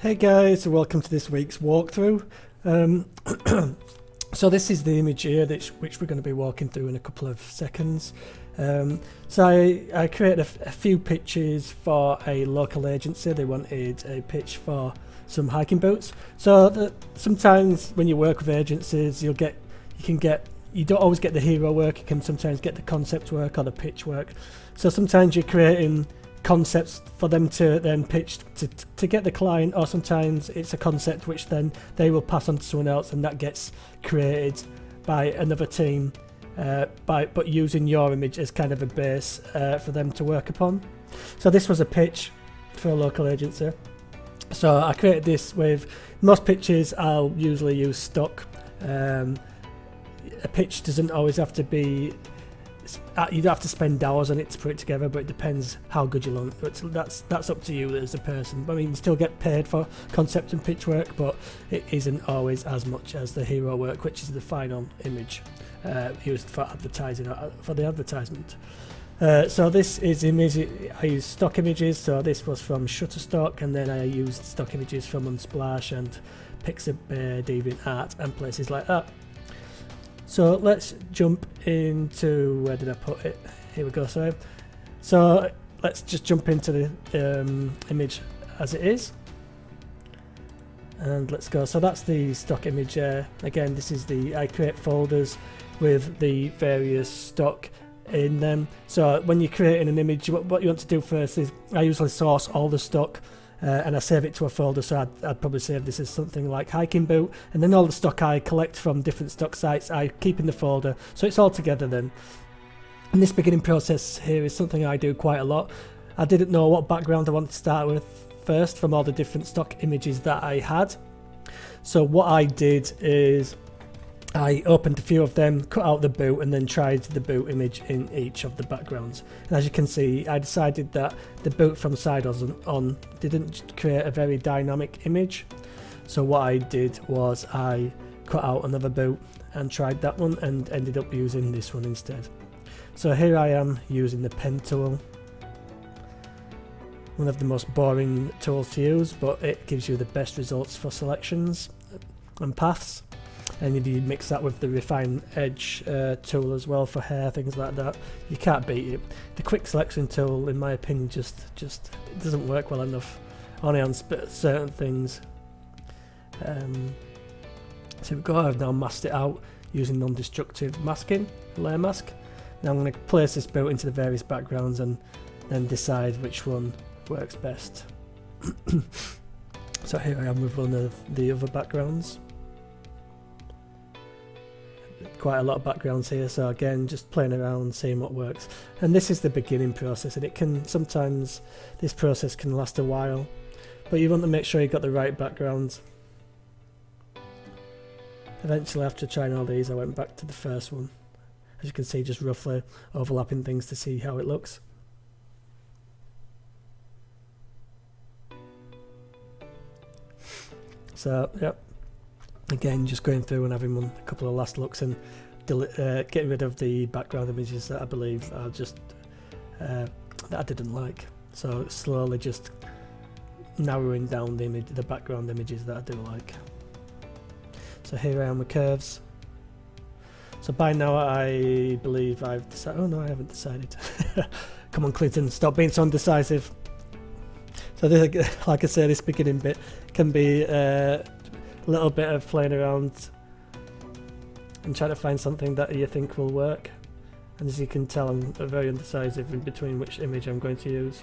Hey guys, welcome to this week's walkthrough. So this is the image here which we're going to be walking through in a couple of seconds. So I created a few pitches for a local agency. They wanted a pitch for some hiking boots. So sometimes when you work with agencies, you don't always get the hero work. You can sometimes get the concept work or the pitch work. So sometimes you're creating concepts for them to then pitch to get the client, or sometimes it's a concept which then they will pass on to someone else, and that gets created by another team but using your image as kind of a base for them to work upon. So this was a pitch for a local agency. So I created this with most pitches. I'll usually use stock. A pitch doesn't always have to be, you don't have to spend hours on it to put it together, but it depends how good you learn. That's up to you as a person. I mean, you still get paid for concept and pitch work, but it isn't always as much as the hero work, which is the final image used for advertising, for the advertisement. So this is image. I use stock images. So this was from Shutterstock, and then I used stock images from Unsplash and Pixabay, DeviantArt, and places like that. So let's jump into, where did I put it? Here we go, sorry. So let's just jump into the image as it is. And let's go. So that's the stock image. Again, this is I create folders with the various stock in them. So when you're creating an image, what you want to do first is I usually source all the stock and I save it to a folder. So I'd probably save this as something like hiking boot, and then all the stock I collect from different stock sites I keep in the folder, so it's all together then. And this beginning process here is something I do quite a lot. I didn't know what background I wanted to start with first from all the different stock images that I had. So what I did is I opened a few of them, cut out the boot, and then tried the boot image in each of the backgrounds. And as you can see, I decided that the boot from side on didn't create a very dynamic image. So what I did was I cut out another boot and tried that one, and ended up using this one instead. So here I am using the pen tool. One of the most boring tools to use, but it gives you the best results for selections and paths. And if you mix that with the refine edge tool as well for hair, things like that, you can't beat it. The quick selection tool, in my opinion, just it doesn't work well enough, only on certain things. So we go. I've now masked it out using non-destructive masking, layer mask. Now I'm going to place this boot into the various backgrounds and then decide which one works best. So here I am with one of the other backgrounds. Quite a lot of backgrounds here, so again, just playing around, seeing what works. And this is the beginning process, and it can sometimes, this process can last a while, but you want to make sure you've got the right backgrounds. Eventually, after trying all these, I went back to the first one. As you can see, just roughly overlapping things to see how it looks. So, yep. Again, just going through and having a couple of last looks and getting rid of the background images that I believe are just that I didn't like. So slowly just narrowing down the background images that I do like. So here I am with curves. So by now I believe I've decided. Oh no, I haven't decided. Come on, Clinton, stop being so indecisive. So this, like I say, this beginning bit can be a little bit of playing around and trying to find something that you think will work. And as you can tell, I'm very indecisive in between which image I'm going to use,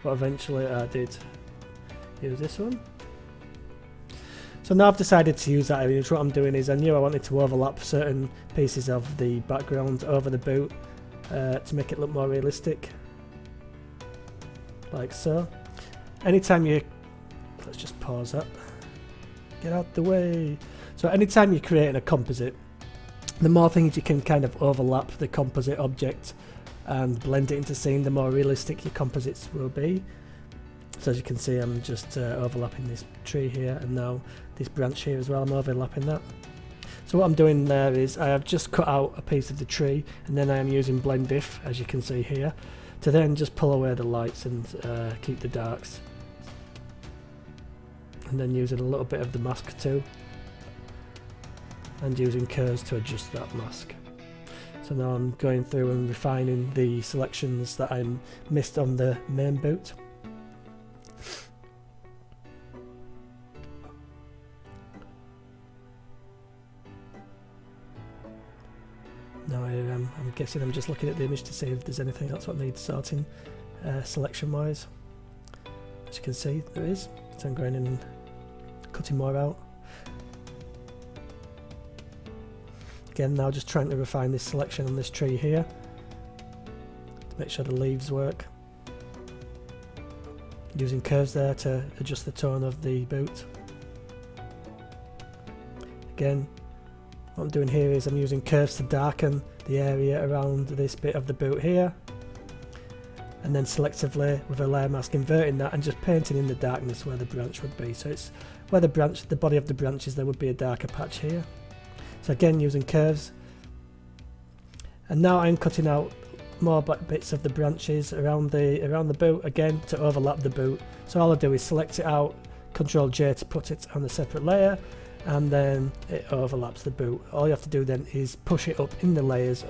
but eventually I did use this one. So now I've decided to use that image. What I'm doing is, I knew I wanted to overlap certain pieces of the background over the boot to make it look more realistic, like so. Anytime let's just pause that. Get out the way. So anytime you're creating a composite, the more things you can kind of overlap the composite object and blend it into scene, the more realistic your composites will be. So as you can see, I'm just overlapping this tree here, and now this branch here as well, I'm overlapping that. So what I'm doing there is I have just cut out a piece of the tree, and then I am using blend diff, as you can see here, to then just pull away the lights and keep the darks. and then using a little bit of the mask too, and using curves to adjust that mask. So now I'm going through and refining the selections that I missed on the main boot. Now I'm guessing I'm just looking at the image to see if there's anything else what needs sorting selection wise. As you can see, there is. So I'm going in and cutting more out. Again, now just trying to refine this selection on this tree here to make sure the leaves work. Using curves there to adjust the tone of the boot. Again, what I'm doing here is I'm using curves to darken the area around this bit of the boot here, and then selectively with a layer mask inverting that and just painting in the darkness where the branch would be. So it's where the body of the branch is, there would be a darker patch here. So again, using curves, and now I'm cutting out more bits of the branches around the boot again to overlap the boot. So all I do is select it out, Ctrl J to put it on a separate layer, and then it overlaps the boot. All you have to do then is push it up in the layers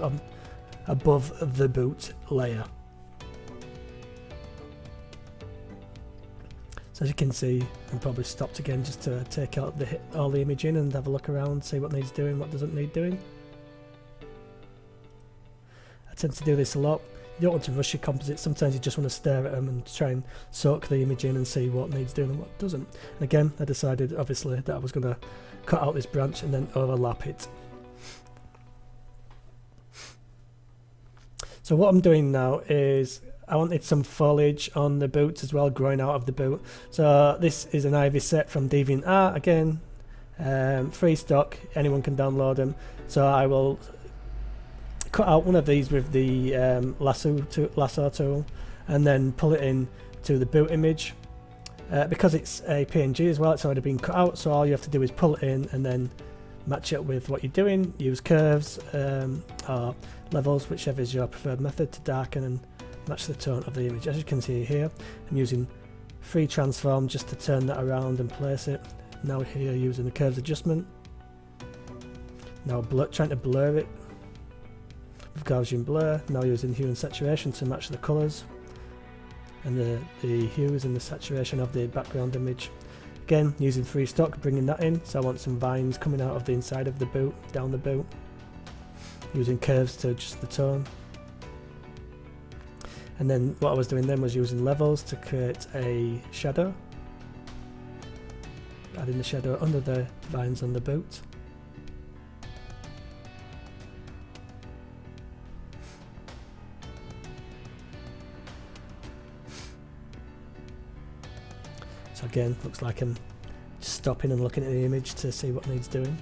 above the boot layer. So as you can see, I'm probably stopped again just to take out all the image in and have a look around, see what needs doing, what doesn't need doing. I tend to do this a lot. You don't want to rush your composites, sometimes you just want to stare at them and try and soak the image in and see what needs doing and what doesn't. And again, I decided obviously that I was going to cut out this branch and then overlap it. So what I'm doing now is I wanted some foliage on the boot as well, growing out of the boot. So this is an ivy set from DeviantArt, again, free stock, anyone can download them. So I will cut out one of these with the lasso tool and then pull it in to the boot image. Because it's a PNG as well, it's already been cut out, so all you have to do is pull it in and then match it with what you're doing. Use curves or levels, whichever is your preferred method, to darken and match the tone of the image. As you can see here, I'm using free transform just to turn that around and place it. Now here using the curves adjustment. Now trying to blur it with Gaussian blur. Now using hue and saturation to match the colours and the hues and the saturation of the background image. Again, using free stock, bringing that in. So I want some vines coming out of the inside of the boot, down the boot. Using curves to adjust the tone. And then what I was doing then was using levels to create a shadow. Adding the shadow under the vines on the boot. So again, looks like I'm just stopping and looking at the image to see what needs doing.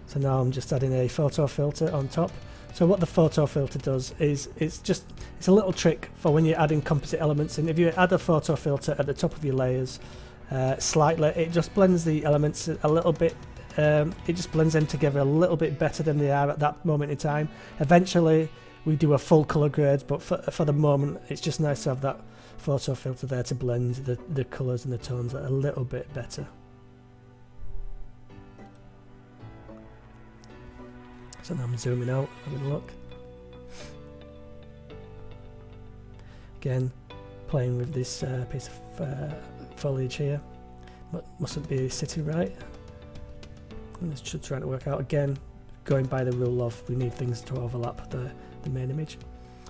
So now I'm just adding a photo filter on top. So what the photo filter does is it's a little trick for when you're adding composite elements in. If you add a photo filter at the top of your layers slightly, it just blends the elements a little bit. It just blends them together a little bit better than they are at that moment in time. Eventually we do a full colour grade, but for the moment it's just nice to have that photo filter there to blend the colours and the tones a little bit better. So now I'm zooming out, having a look. Again, playing with this piece of foliage here. Mustn't be sitting right. I'm just trying to work out, again, going by the rule of we need things to overlap the main image.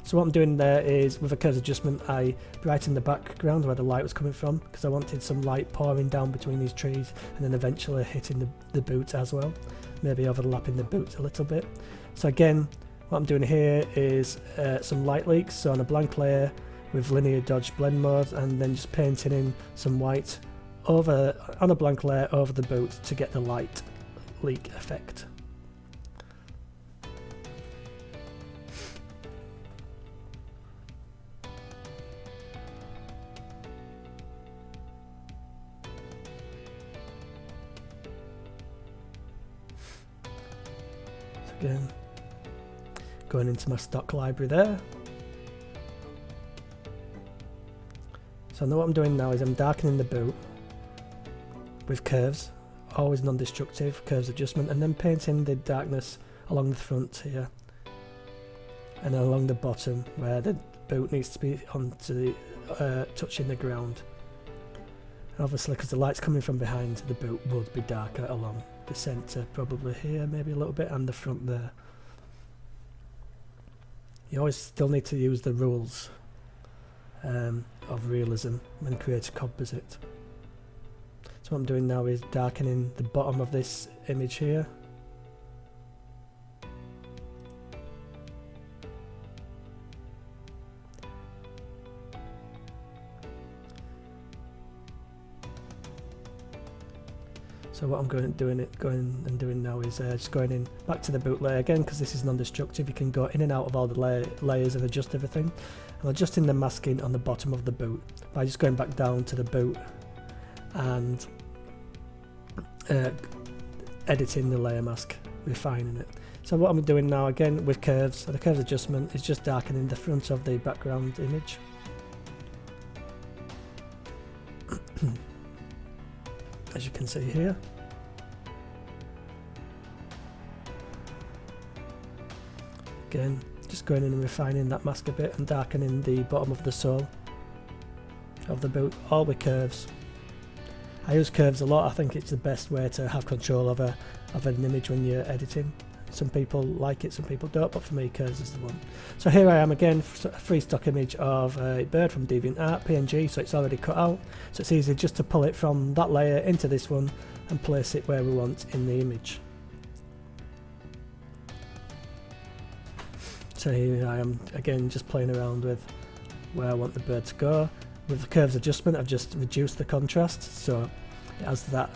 So what I'm doing there is, with a curves adjustment, I brightened the background where the light was coming from, because I wanted some light pouring down between these trees and then eventually hitting the boot as well, maybe overlapping the boot a little bit. So again, what I'm doing here is some light leaks, so on a blank layer with linear dodge blend mode, and then just painting in some white on a blank layer over the boot to get the light leak effect. Again, going into my stock library there. So now what I'm doing now is I'm darkening the boot with curves, always non-destructive, curves adjustment, and then painting the darkness along the front here and along the bottom where the boot needs to be onto the touching the ground. And obviously, because the light's coming from behind, the boot would be darker along the centre, probably here, maybe a little bit, and the front there. You always still need to use the rules of realism when creating a composite. So what I'm doing now is darkening the bottom of this image here. So what I'm going and doing now is just going in back to the boot layer again, because this is non-destructive. You can go in and out of all the layers and adjust everything. I'm adjusting the masking on the bottom of the boot by just going back down to the boot and editing the layer mask, refining it. So what I'm doing now again with curves, so the curves adjustment is just darkening the front of the background image. As you can see here. Again, just going in and refining that mask a bit and darkening the bottom of the sole of the boot, all with curves. I use curves a lot. I think it's the best way to have control of an image when you're editing. Some people like it, some people don't, but for me curves is the one. So here I am again, a free stock image of a bird from DeviantArt, PNG, so it's already cut out. So it's easy just to pull it from that layer into this one and place it where we want in the image. So here I am again, just playing around with where I want the bird to go. With the curves adjustment, I've just reduced the contrast, so it has that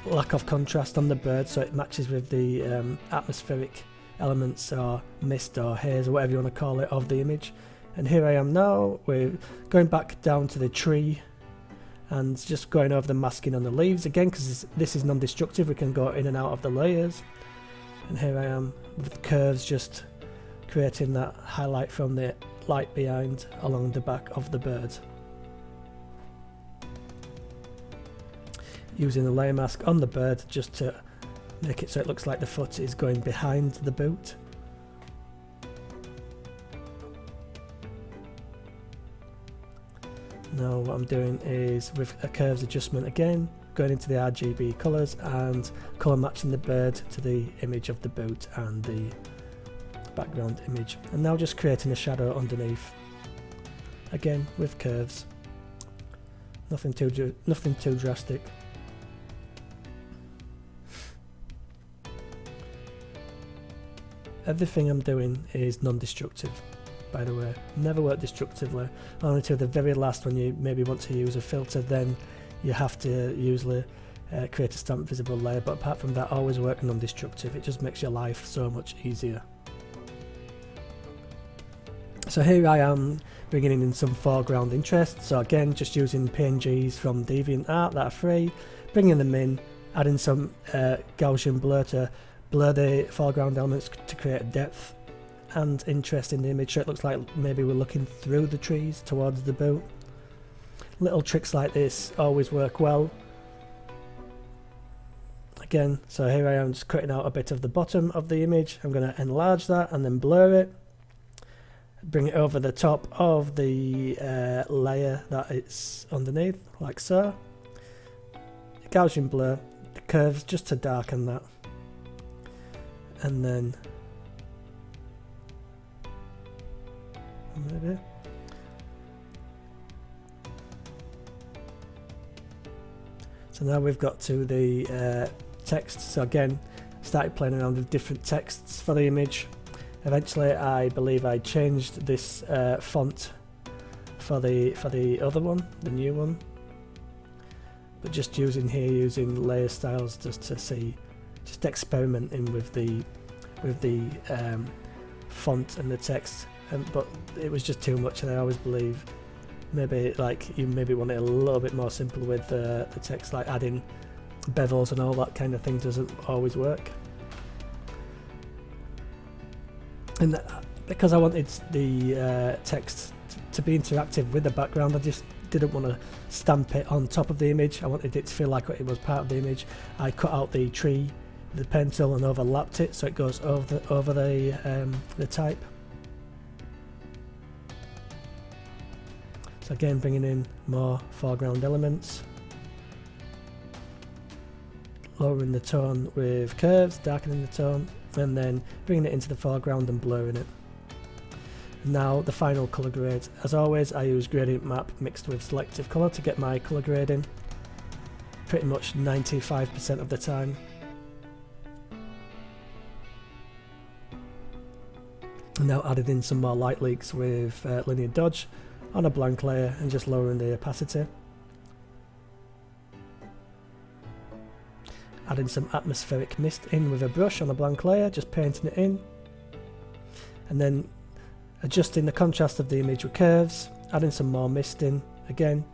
lack of contrast on the bird, so it matches with the atmospheric elements or mist or haze or whatever you want to call it of the image. And here I am now, we're going back down to the tree and just going over the masking on the leaves again, because this is non-destructive, we can go in and out of the layers. And here I am with the curves, just creating that highlight from the light behind along the back of the bird. Using the layer mask on the bird just to make it so it looks like the foot is going behind the boot. Now what I'm doing is with a curves adjustment again, going into the RGB colours and colour matching the bird to the image of the boot and the background image, and now just creating a shadow underneath again with curves. Nothing too drastic. Everything I'm doing is non-destructive, by the way. Never work destructively. Only to the very last when you maybe want to use a filter, then you have to usually create a stamp visible layer, but apart from that, always work non-destructive. It just makes your life so much easier. So here I am bringing in some foreground interest, so again just using PNGs from DeviantArt that are free, bringing them in, adding some Gaussian blur to blur the foreground elements to create depth and interest in the image, so it looks like maybe we're looking through the trees towards the boat. Little tricks like this always work well. Again, so here I am just cutting out a bit of the bottom of the image. I'm going to enlarge that and then blur it. Bring it over the top of the layer that it's underneath, like so. Gaussian blur, the curves just to darken that. And then maybe so now we've got to the text. So again, started playing around with different texts for the image. Eventually I believe I changed this font for the other one, the new one, but just using layer styles just to see, just experimenting with the font and the text, but it was just too much, and I always believe maybe you want it a little bit more simple with the text, like adding bevels and all that kind of thing doesn't always work. And because I wanted the text to be interactive with the background, I just didn't want to stamp it on top of the image. I wanted it to feel like it was part of the image. I cut out the tree with the pen tool and overlapped it so it goes over the type. So again, bringing in more foreground elements, lowering the tone with curves, darkening the tone, and then bringing it into the foreground and blurring it. Now the final colour grade. As always, I use gradient map mixed with selective colour to get my colour grading pretty much 95% of the time. Now added in some more light leaks with linear dodge on a blank layer and just lowering the opacity. Adding some atmospheric mist in with a brush on a blank layer, just painting it in. And then adjusting the contrast of the image with curves, adding some more mist in, again,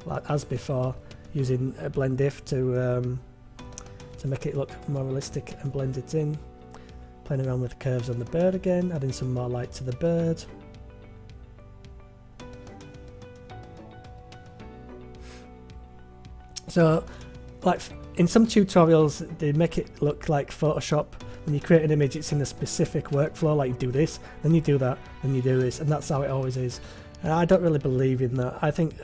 like as before, using a blend if to make it look more realistic and blend it in. Playing around with the curves on the bird again, adding some more light to the bird. So, like in some tutorials, they make it look like Photoshop. When you create an image, it's in a specific workflow, like you do this, then you do that, then you do this, and that's how it always is. And I don't really believe in that. I think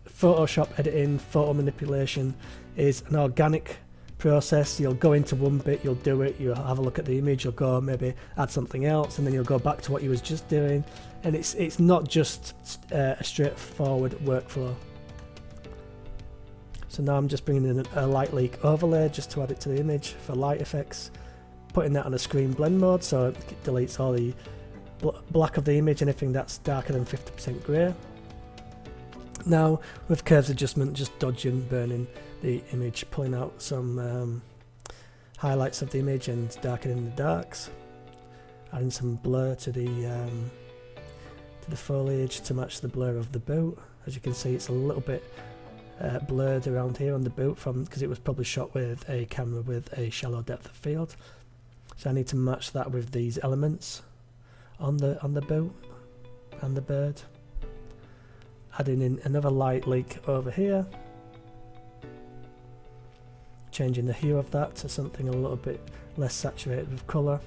Photoshop editing, photo manipulation is an organic process. You'll go into one bit, you'll do it, you'll have a look at the image, you'll go maybe add something else, and then you'll go back to what you was just doing. And it's not just a straightforward workflow. So now I'm just bringing in a light leak overlay just to add it to the image for light effects. Putting that on a screen blend mode so it deletes all the black of the image, anything that's darker than 50% grey. Now with curves adjustment, just dodging, burning the image, pulling out some highlights of the image and darkening the darks. Adding some blur to the foliage to match the blur of the boot. As you can see, it's a little bit blurred around here on the boot because it was probably shot with a camera with a shallow depth of field. So I need to match that with these elements on the boot and the bird. Adding in another light leak over here. Changing the hue of that to something a little bit less saturated with colour.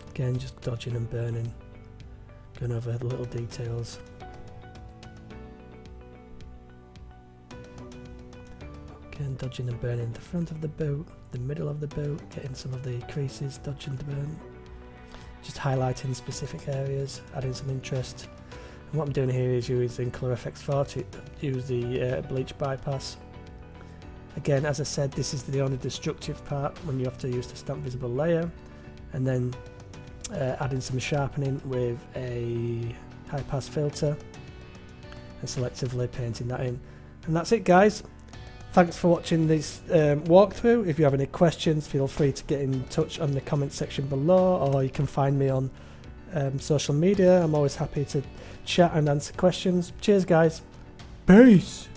Again, just dodging and burning, going over the little details. Again, dodging and burning the front of the boot, the middle of the boot, getting some of the creases, dodging to burn. Just highlighting specific areas, adding some interest. And what I'm doing here is using Color Effects 4 to use the bleach bypass. Again, as I said, this is the only destructive part when you have to use the stamp visible layer. And then adding some sharpening with a high pass filter and selectively painting that in. And that's it, guys. Thanks for watching this walkthrough. If you have any questions, feel free to get in touch on the comment section below, or you can find me on social media. I'm always happy to chat and answer questions. Cheers, guys. Peace.